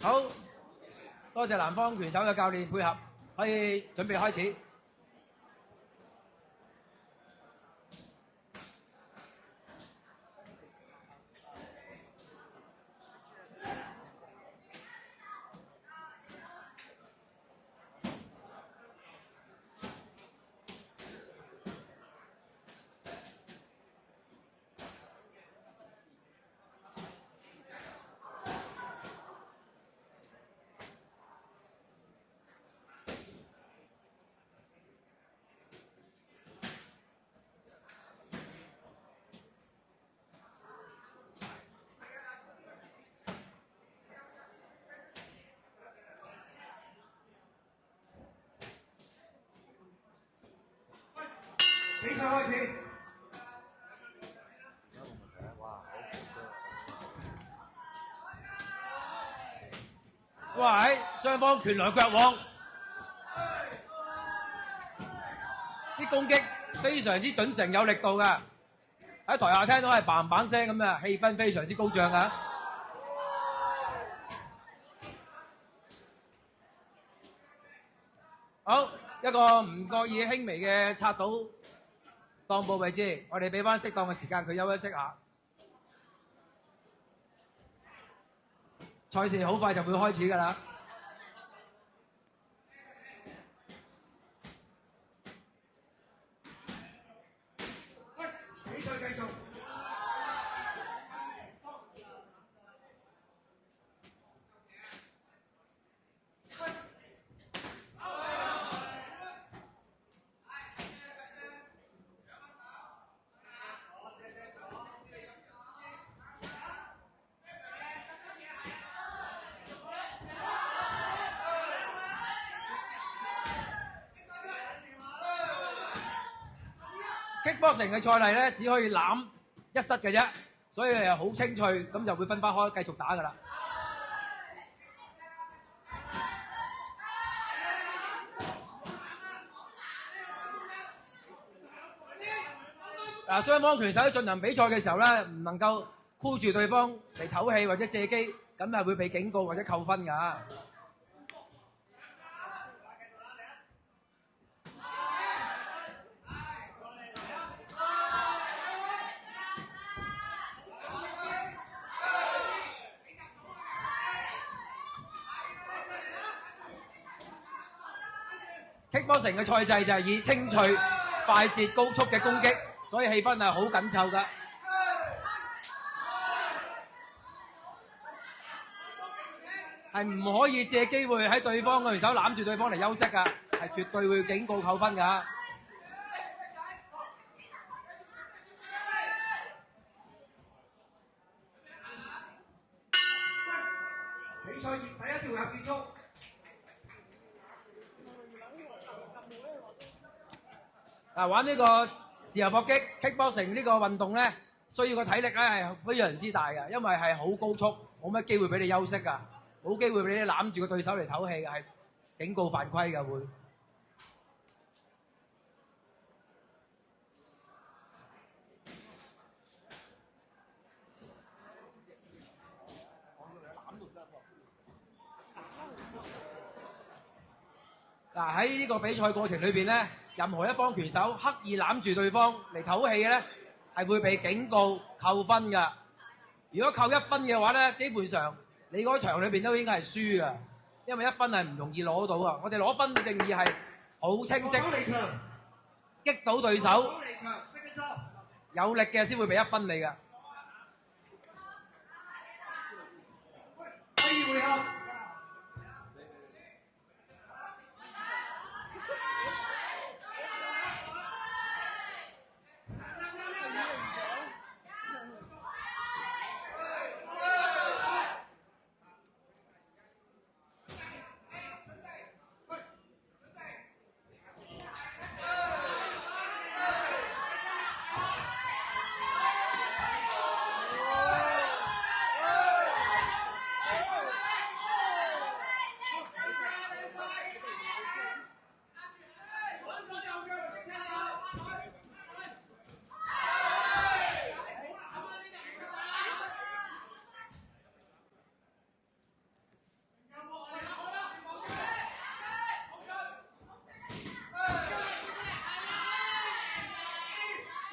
好，多謝南方拳手嘅教練配合，可以準備開始。比賽開始。哇！雙方拳來腳往，啲攻擊非常之準誠有力度㗎。喺台下聽到係嘭嘭聲咁啊，氣氛非常之高漲啊！好，一個唔覺意輕微嘅擦到當部位置，我哋俾翻適當嘅時間佢休息下。賽事好快就會開始㗎啦。比賽繼續。Kickboxing 嘅賽例咧，只可以攬一室嘅啫，所以好清脆，咁就會分返開繼續打㗎啦。雙方拳手喺進行比賽嘅時候咧，唔能夠箍住對方嚟唞氣或者借機，咁係會被警告或者扣分㗎。Kickboxing 嘅賽制就係以清脆、快捷、高速嘅攻擊，所以氣氛係好緊湊㗎。係唔可以借機會喺對方嘅拳手攬住對方嚟休息㗎，係絕對會警告扣分㗎。比賽第一條入結束。玩呢個自由搏擊 Kickboxing 呢個運動咧，需要個體力咧係非常之大嘅，因為係好高速，冇乜機會俾你休息㗎，冇機會俾你攬住個對手嚟唞氣嘅，係警告犯規㗎會。喺呢個比賽過程裏邊咧，任何一方拳手刻意攬住對方嚟唞氣嘅咧，係會被警告扣分㗎。如果扣1分嘅話咧，基本上你嗰場裏邊都應該係輸㗎，因為1分係唔容易攞到啊。我哋攞分嘅定義係好清晰，擊到對手有力嘅先會俾1分你㗎。第二回合。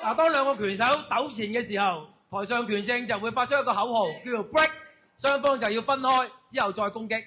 嗱，當兩個拳手糾纏嘅時候，台上拳證就會發出一個口號，叫做 break， 雙方就要分開，之後再攻擊。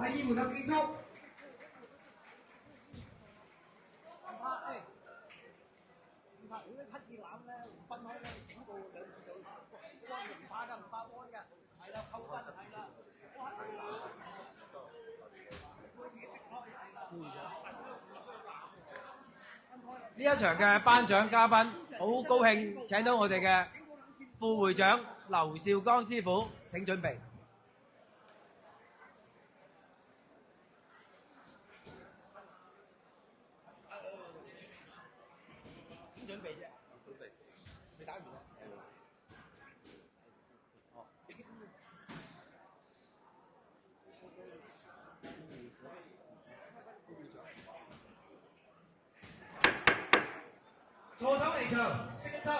第二回合結束。呢一場嘅頒獎嘉賓，好高興請到我哋嘅副會長劉少剛師傅，請準備。準備啫，準備。你打完啦？哦。助手離場，熄一收。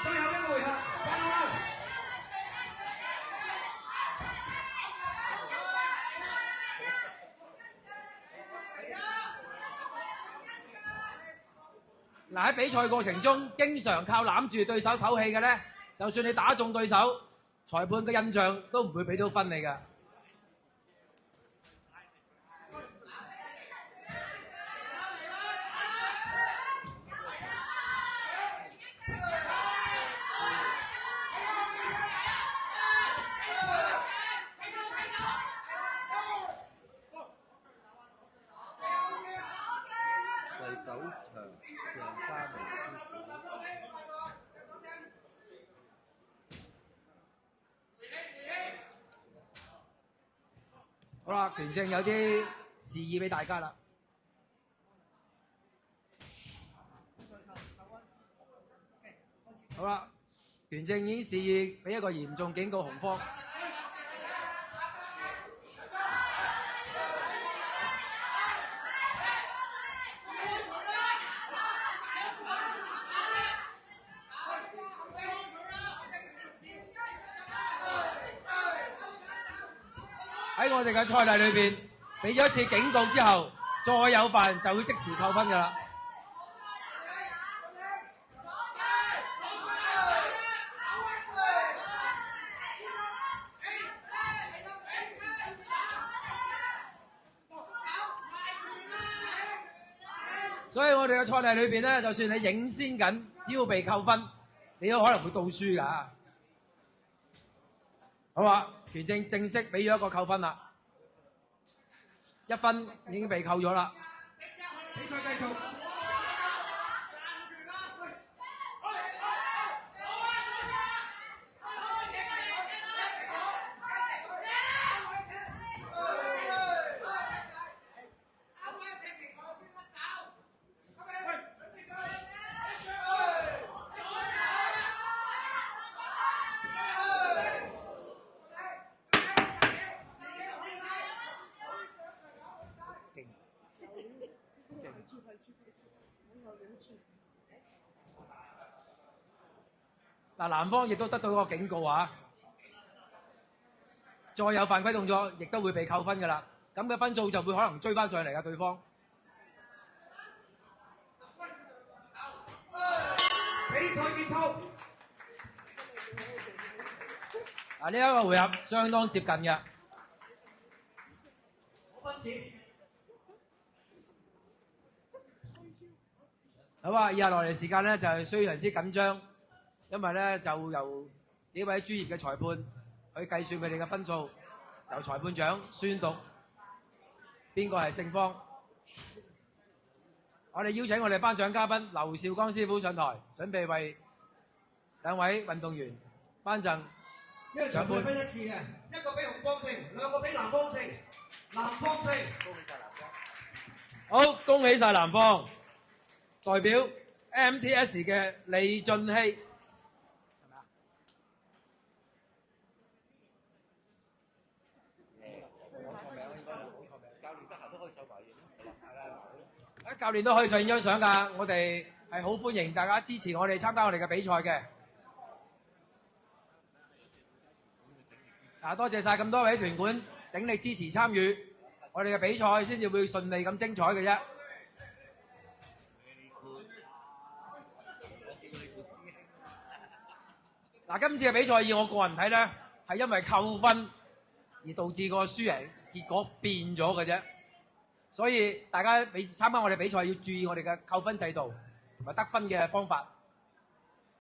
最後一個回合，翻啦！嗱，喺比賽過程中，經常靠攬住對手唞氣嘅咧，就算你打中對手，裁判嘅印象都唔會俾到分你㗎。為首場鄭家明師傅。好啦，拳證有啲示意俾大家啦。好啦，拳證已經示意俾一個嚴重警告紅方。喺我哋嘅賽例裏邊，俾咗一次警告之後，再有犯就會即時扣分㗎啦。所以我哋嘅賽例裏邊咧，就算你領先緊，只要被扣分，你都可能會倒輸㗎。好啊，拳證正式俾咗一個扣分啦，1分已經被扣咗啦。比賽繼續。嗱，男方亦都得到個警告啊！再有犯規動作，亦都會被扣分㗎啦。咁嘅分數就會可能追翻上嚟啊！對方。比賽結束。呢一個回合相當接近嘅。分錢。好啊，以下落嚟時間咧就係非常之緊張，因為咧就由呢位專業嘅裁判去計算佢哋嘅分數，由裁判長宣讀邊個係勝方。我哋邀請我哋頒獎嘉賓劉少剛師傅上台，準備為兩位運動員頒贈因為裁判不一致嘅，一個俾紅方勝，兩個俾藍方勝，藍方勝。好，恭喜晒南方代表 MTS 嘅李俊熙。教練都可以上張相㗎，我哋係好歡迎大家支持我哋參加我哋嘅比賽嘅。多謝晒咁多位團管鼎力支持參與，我哋嘅比賽先至會順利咁精彩嘅啫。今次嘅比賽以我個人睇咧，係因為扣分而導致個輸贏結果變咗嘅啫。所以大家參加我哋比賽要注意我哋嘅扣分制度同埋得分嘅方法。